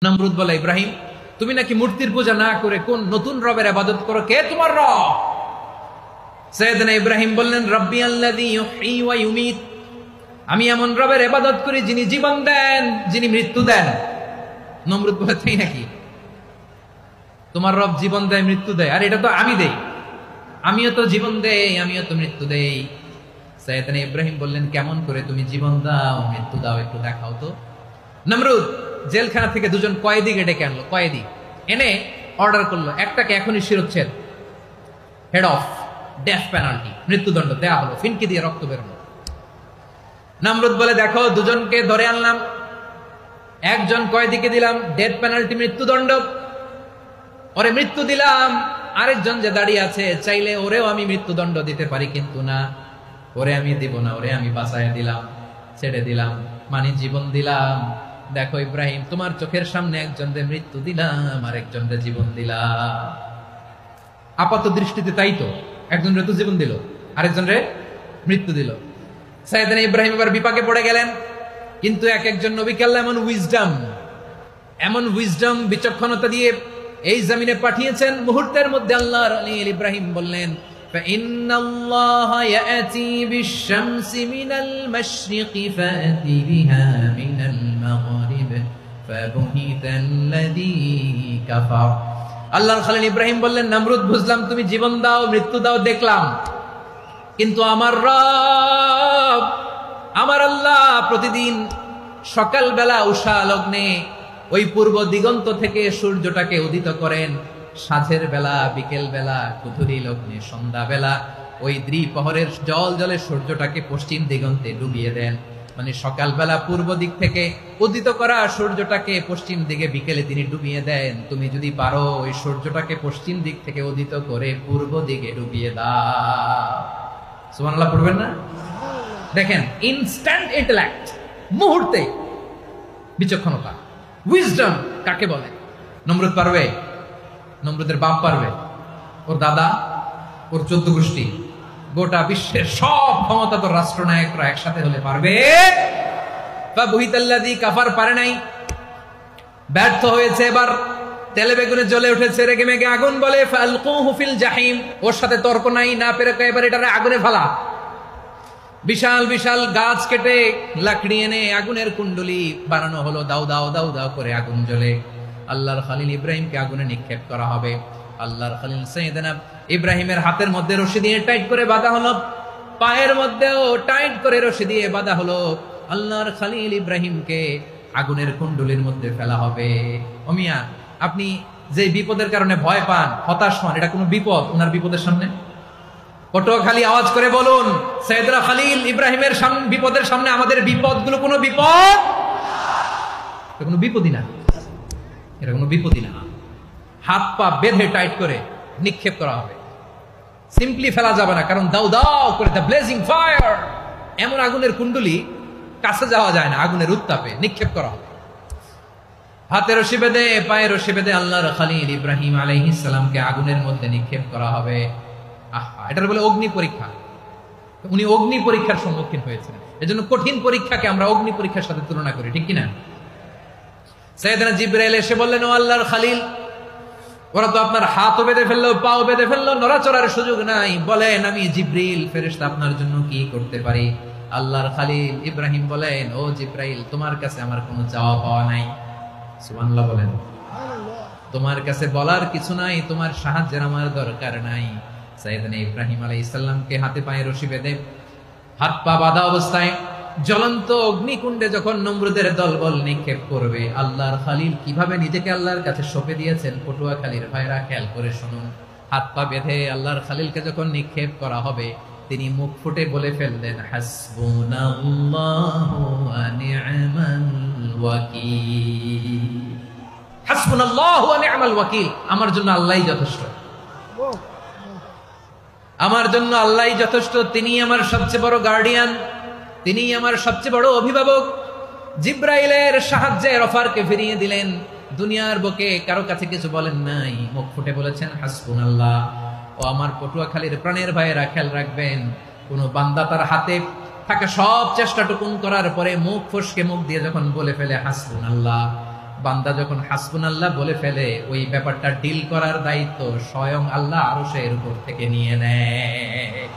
নমরুদ বলে, ইব্রাহিম তুমি নাকি মূর্তির পূজা না করে কোন নতুন রবের ইবাদত করো, কে তোমার রব? সাইয়েদনা ইব্রাহিম বললেন, রব্বি আল্লাযী ইউহয়ী ওয়া ইউমীত, আমি এমন রবের ইবাদত করি যিনি জীবন দেন, যিনি মৃত্যু দেন। নমরুদ বলে, তাই নাকি? তোমার রব জীবন দেয় মৃত্যু দেয়, আর এটা তো আমি দেই, আমিও তো জীবন দেই, আমিও তো মৃত্যু দেই। সাইয়েদনা ইব্রাহিম বললেন, কেমন করে তুমি জীবন দাও মৃত্যু দাও, একটু দেখাও তো। নমরুদ জেলখানা থেকে দুজন কয়েদিকে ডেকে আনলো, কয়েদি এনে অর্ডার করলো, একটাকে এখনই শিরচ্ছেদ, হেড অফ, ডেথ পেনাল্টি, মৃত্যুদণ্ড দেয়া হলো, ফিনকি দিয়ে রক্ত বেরোলো। নমরুদ বলে, দেখো দুজনকে ধরে আনলাম, একজন কয়েদিকে দিলাম ডেথ পেনাল্টি, মৃত্যুদণ্ড, ওরে মৃত্যু দিলাম। আরেকজন যে দাঁড়িয়ে আছে, চাইলে ওরেও আমি মৃত্যুদণ্ড দিতে পারি, কিন্তু না, ওরে আমি দিব না, ওরে আমি বাঁচাইয়া দিলাম, ছেড়ে দিলাম, মানে জীবন দিলাম। দেখো ইব্রাহিম, তোমার চোখের সামনে একজনকে মৃত্যু দিলাম, আরেকজনকে জীবন দিলাম। আপাত দৃষ্টিতে তাই তো, একজনের তো জীবন দিল, আরেকজনরে মৃত্যু দিল। সাইয়েদনা ইব্রাহিম এবার বিপাকে পড়ে গেলেন। কিন্তু এক একজন নবীকে আল্লাহ এমন উইজডম বিচক্ষণতা দিয়ে এই জমিনে পাঠিয়েছেন, মুহূর্তের মধ্যে আল্লাহর খলিল ইব্রাহিম বললেন, فإن الله يأتي بالشمس من المشرق فأتي بها من المغرب فبهت الذي كفر। আল্লাহর খলিল ইব্রাহিম বললেন, নমরুদ বুঝলাম তুমি জীবন দাও মৃত্যু দাও দেখলাম, কিন্তু আমার রব, আমার আল্লাহ প্রতিদিন সকালবেলা উষা লগ্নে ওই পূর্ব দিগন্ত থেকে সূর্যটাকে উদিত করেন, সাঁঝের বেলা, বিকেল বেলা, কুথুরি লগ্নে, সন্ধ্যা বেলা ওই দ্বিপ্রহরের জল জলে সূর্যটাকে পশ্চিম দিগন্তে ডুবিয়ে দেন। মানে সকালবেলা পূর্ব দিক থেকে উদিত করা সূর্যটাকে পশ্চিম দিকে বিকেলে তিনি ডুবিয়ে দেন। তুমি যদি পারো ওই সূর্যটাকে পশ্চিম দিক থেকে উদিত করে পূর্ব দিকে ডুবিয়ে দাও। সুবহানাল্লাহ পড়বেন না? দেখেন, ইনস্ট্যান্ট ইন্টেলেক্ট, মুহূর্তে বিচক্ষণতা, উইজডম কাকে বলে? নমরুদ পারবে? নমরুদের বাপ পারবে? ওর দাদা, ওর 14 গোষ্ঠী, গোটা বিশ্বের সব ক্ষমতাধর রাষ্ট্রনায়করা একসাথে হলে পারবে? ফাবুহিতাল্লাযী কাফার পারে নাই, ব্যর্থ হয়েছে। এবার তেলে বেগুনে জ্বলে উঠেছে, রেগে মেগে আগুন বলে, ফালকুহু ফিল জাহিম, ওর সাথে তর্ক নাই, না পেরে এবার এটারে আগুনে ফেলা। বিশাল বিশাল গাছ কেটে লাকড়ি এনে আগুনের কুণ্ডলি বানানো হলো, দাও দাও দাও দাও করে আগুন জ্বলে। আল্লাহর খলিল ইব্রাহিমকে আগুনে নিক্ষেপ করা হবে। আল্লাহর খলিল সাইয়েদনা ইব্রাহিমের হাতের মধ্যে রশি দিয়ে টাইট করে বাঁধা হলো, পায়ের মধ্যেও টাইট করে রশি দিয়ে বাঁধা হলো। আল্লাহর খলিল ইব্রাহিমকে আগুনের কুণ্ডলির মধ্যে ফেলা হবে। ও মিয়া, আপনি যে বিপদের কারণে ভয় পান, হতাশ হন, এটা কোনো বিপদ ওনার বিপদের সামনে? পটুয়াখালী আওয়াজ করে বলুন, সাইয়েদনা খলিল ইব্রাহিমের বিপদের সামনে আমাদের বিপদগুলো কোনো বিপদ? এটা কোনো বিপদই না, এটা কোনো বিপদই না। হাত পা বেঁধে টাইট করে নিক্ষেপ করা হবে, সিম্পলি ফেলা যাবে না, কারণ দাও দাও করে দ্য ব্লেজিং ফায়ার, এমন আগুনের কুণ্ডলি, কাছে যাওয়া যায় না, আগুনের উত্তাপে নিক্ষেপ করা হবে। হাতে রশি বেঁধে, পায়ে রশি বেঁধে আল্লাহর খলিল ইব্রাহিম আলাইহিস সালামকে আগুনের মধ্যে নিক্ষেপ করা হবে। আহা, এটার বলে অগ্নি পরীক্ষা। উনি অগ্নি পরীক্ষার সম্মুখীন হয়েছেন, এজন্য কঠিন পরীক্ষাকে আমরা অগ্নি পরীক্ষার সাথে তুলনা করি, ঠিক কিনা? সাইয়েদনা জিবরাইল এসে বললেন, ও আল্লাহর খলিল, ওরা তো আপনার হাতও বেঁধে ফেললো, পাও বেঁধে ফেললো, নড়াচড়ার সুযোগ নাই, বলেন আমি জিবরিল ফেরেশতা আপনার জন্য কি করতে পারি? আল্লাহর খলিল ইব্রাহিম বলেন, ও জিবরাইল, তোমার কাছে আমার কোনো চাওয়া পাওয়া নাই। সুবহানাল্লাহ বলেন। তোমার কাছে বলার কিছু নাই, তোমার সাহায্যের আমার দরকার নাই। সাইয়েদনা ইব্রাহিম আলাইহিস সালামকে হাতে পায়ে রশি বেঁধে, হাত পা বাঁধা অবস্থায় জ্বলন্ত অগ্নিকুণ্ডে যখন নমরুদের দলবল নিক্ষেপ করবে, আল্লাহর খলিল কিভাবে নিজেকে আল্লাহর কাছে সঁপে দিয়েছেন, পটুয়াখালীর ভাইরা খেয়াল করে শুনুন। হাত পা বেঁধে আল্লাহর খলিলকে যখন নিক্ষেপ করা হবে, তিনি মুখ ফুটে বলে ফেললেন, হাসবুনাল্লাহু ওয়া নি'মাল ওয়াকিল। হাসবুনাল্লাহু ওয়া নি'মাল ওয়াকিল, আমার জন্য আল্লাহই যথেষ্ট, আমার জন্য আল্লাহই যথেষ্ট, তিনি আমার সবচেয়ে বড় গার্ডিয়ান, তিনি আমার সবচেয়ে বড় অভিভাবক। জিব্রাইলের সাহায্যের অফারকে ফিরিয়ে দিলেন, দুনিয়ার বুকে কারো কাছে কিছু বলেন নাই, মুখ ফুটে বলেছেন হাসবুনাল্লাহ। ও আমার পটুয়াখালীর প্রাণের ভাইয়েরা, খেয়াল রাখবেন, কোন বান্দা তার হাতে থাকা সব চেষ্টাটুকুন করার পরে মুখ ফসকে মুখ দিয়ে যখন বলে ফেলে হাসবুনাল্লাহ, বান্দা যখন হাসবুনাল্লাহ বলে ফেলে, ওই ব্যাপারটা ডিল করার দায়িত্ব স্বয়ং আল্লাহ আরশের উপর থেকে নিয়ে নেয়।